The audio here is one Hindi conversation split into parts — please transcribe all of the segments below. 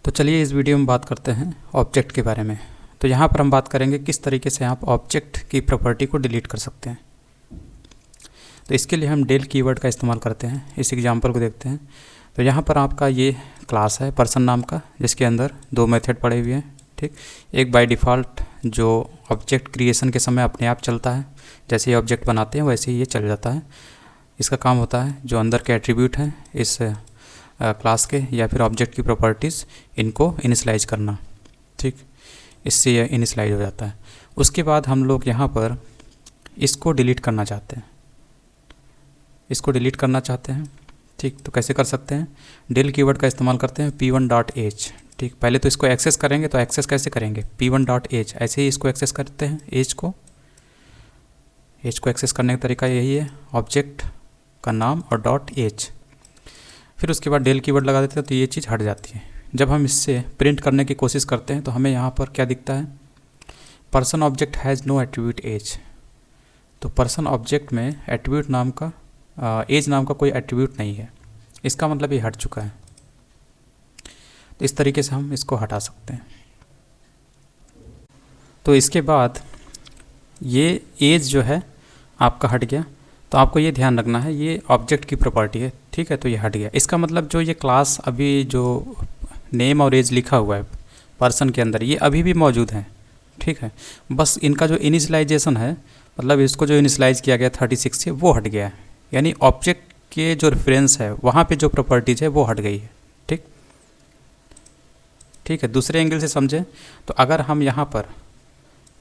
तो चलिए इस वीडियो में बात करते हैं ऑब्जेक्ट के बारे में। तो यहाँ पर हम बात करेंगे किस तरीके से आप ऑब्जेक्ट की प्रॉपर्टी को डिलीट कर सकते हैं। तो इसके लिए हम डेल कीवर्ड का इस्तेमाल करते हैं। इस एग्जांपल को देखते हैं। तो यहाँ पर आपका ये क्लास है पर्सन नाम का, जिसके अंदर दो मेथड पड़े हुए हैं। ठीक, एक बाय डिफ़ॉल्ट जो ऑब्जेक्ट क्रिएशन के समय अपने आप चलता है, जैसे ये ऑब्जेक्ट बनाते हैं वैसे ही ये चल जाता है। इसका काम होता है जो अंदर के एट्रीब्यूट हैं इस क्लास के या फिर ऑब्जेक्ट की प्रॉपर्टीज़, इनको इनिशियलाइज करना। ठीक, इससे यह इनिशियलाइज हो जाता है। उसके बाद हम लोग यहाँ पर इसको डिलीट करना चाहते हैं, इसको डिलीट करना चाहते हैं। ठीक, तो कैसे कर सकते हैं? डेल कीवर्ड का इस्तेमाल करते हैं p1.h। ठीक, पहले तो इसको एक्सेस करेंगे, तो एक्सेस कैसे करेंगे? p1.h, ऐसे ही इसको एक्सेस करते हैं। एज को एक्सेस करने का तरीका यही है, ऑब्जेक्ट का नाम और .h। फिर उसके बाद डेल कीवर्ड लगा देते हैं, तो ये चीज़ हट जाती है। जब हम इससे प्रिंट करने की कोशिश करते हैं तो हमें यहाँ पर क्या दिखता है? Person object has no attribute age. तो पर्सन ऑब्जेक्ट में एट्रीब्यूट नाम का एज नाम का कोई एट्रीब्यूट नहीं है। इसका मतलब ये हट चुका है। तो इस तरीके से हम इसको हटा सकते हैं। तो इसके बाद ये एज जो है आपका हट गया। तो आपको ये ध्यान रखना है, ये ऑब्जेक्ट की प्रॉपर्टी है। ठीक है, तो ये हट गया। इसका मतलब जो ये क्लास अभी जो नेम और एज लिखा हुआ है पर्सन के अंदर, ये अभी भी मौजूद है। ठीक है, बस इनका जो इनिशियलाइजेशन है, मतलब इसको जो इनिशियलाइज किया गया 36 से, वो हट गया है। यानी ऑब्जेक्ट के जो रेफरेंस है वहाँ पे जो प्रॉपर्टीज़ है वो हट गई है। ठीक, ठीक है। दूसरे एंगल से समझें तो अगर हम यहाँ पर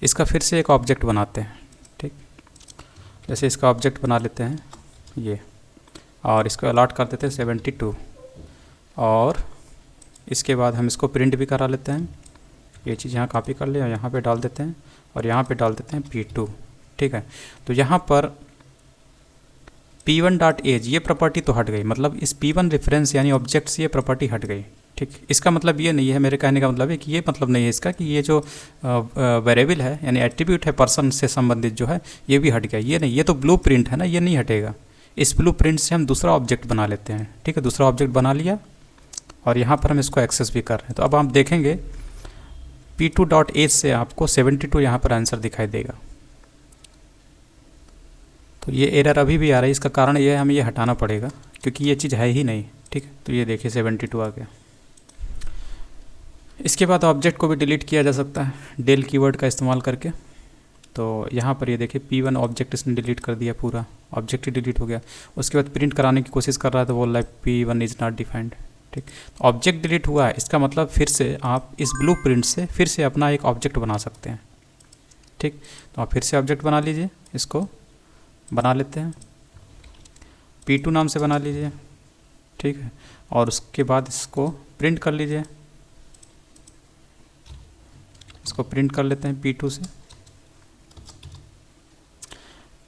इसका फिर से एक ऑब्जेक्ट बनाते हैं, ठीक, जैसे इसका ऑब्जेक्ट बना लेते हैं ये, और इसको अलॉट कर देते हैं 72, और इसके बाद हम इसको प्रिंट भी करा लेते हैं। ये चीज़ यहाँ कॉपी कर ले और यहाँ पे डाल देते हैं, और यहाँ पे डाल देते हैं P2। ठीक है, तो यहाँ पर P1.age ये प्रॉपर्टी तो हट गई, मतलब इस P1 रेफरेंस यानी ऑब्जेक्ट से ये प्रॉपर्टी हट गई। ठीक, इसका मतलब ये नहीं है, मेरे कहने का मतलब है कि ये मतलब नहीं है इसका कि ये जो वेरिएबल है यानी एट्रीब्यूट है पर्सन से संबंधित जो है, ये भी हट गया। ये नहीं, ये तो ब्लू प्रिंट है ना, ये नहीं हटेगा। इस ब्लू प्रिंट से हम दूसरा ऑब्जेक्ट बना लेते हैं। ठीक है, दूसरा ऑब्जेक्ट बना लिया और यहाँ पर हम इसको एक्सेस भी कर रहे हैं। तो अब आप देखेंगे P2.age से आपको 72 यहाँ पर आंसर दिखाई देगा। तो ये एरर अभी भी आ रहा है, इसका कारण ये है हमें ये हटाना पड़ेगा क्योंकि ये चीज़ है ही नहीं। ठीक है, तो ये देखिए 72 आ गया। इसके बाद ऑब्जेक्ट को भी डिलीट किया जा सकता है डेल कीवर्ड का इस्तेमाल करके। तो यहाँ पर ये देखिए P1 ऑब्जेक्ट इसने डिलीट कर दिया, पूरा ऑब्जेक्ट ही डिलीट हो गया। उसके बाद प्रिंट कराने की कोशिश कर रहा है तो बोल रहा है P1 इज़ नॉट डिफाइंड। ठीक, तो ऑब्जेक्ट डिलीट हुआ है, इसका मतलब फिर से आप इस ब्लू प्रिंट से फिर से अपना एक ऑब्जेक्ट बना सकते हैं। ठीक, तो आप फिर से ऑब्जेक्ट बना लीजिए, इसको बना लेते हैं, P2 नाम से बना लीजिए। ठीक है, और उसके बाद इसको प्रिंट कर लीजिए, इसको प्रिंट कर लेते हैं P2 से,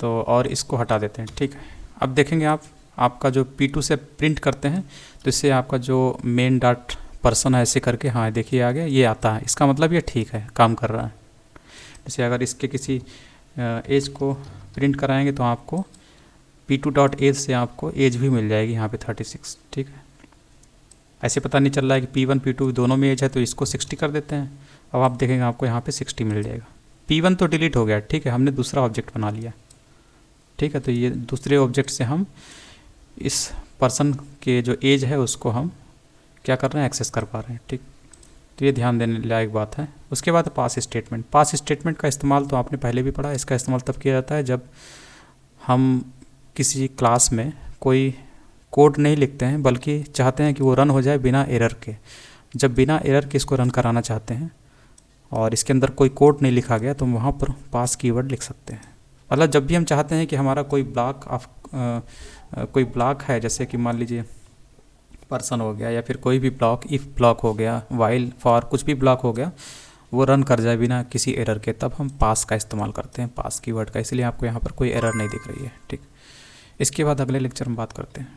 तो और इसको हटा देते हैं। ठीक है, अब देखेंगे आपका जो P2 से प्रिंट करते हैं तो इससे आपका जो मेन डॉट पर्सन है ऐसे करके, हाँ देखिए आ गया, ये आता है। इसका मतलब ये ठीक है, काम कर रहा है। जैसे अगर इसके किसी एज को प्रिंट कराएंगे तो आपको P2.age से आपको एज भी मिल जाएगी यहाँ पे 36। ठीक है, ऐसे पता नहीं चल रहा है कि P1 P2 दोनों में एज है, तो इसको 60 कर देते हैं। अब आप देखेंगे आपको यहाँ पे 60 मिल जाएगा। P1 तो डिलीट हो गया। ठीक है, हमने दूसरा ऑब्जेक्ट बना लिया। ठीक है, तो ये दूसरे ऑब्जेक्ट से हम इस पर्सन के जो एज है उसको हम क्या कर रहे हैं, एक्सेस कर पा रहे हैं। ठीक, तो ये ध्यान देने लायक बात है। उसके बाद पास स्टेटमेंट। पास स्टेटमेंट का इस्तेमाल तो आपने पहले भी पढ़ा। इसका इस्तेमाल तब किया जाता है जब हम किसी क्लास में कोई कोड नहीं लिखते हैं, बल्कि चाहते हैं कि वो रन हो जाए बिना एरर के। जब बिना एरर के इसको रन कराना चाहते हैं और इसके अंदर कोई कोड नहीं लिखा गया, तो वहाँ पर पास कीवर्ड लिख सकते हैं। मतलब जब भी हम चाहते हैं कि हमारा कोई ब्लॉक है, जैसे कि मान लीजिए पर्सन हो गया या फिर कोई भी ब्लॉक, इफ़ ब्लॉक हो गया, वाइल, फॉर, कुछ भी ब्लॉक हो गया, वो रन कर जाए बिना किसी एरर के, तब हम पास का इस्तेमाल करते हैं, पास कीवर्ड का। इसलिए आपको यहाँ पर कोई एरर नहीं दिख रही है। ठीक, इसके बाद अगले लेक्चर में बात करते हैं।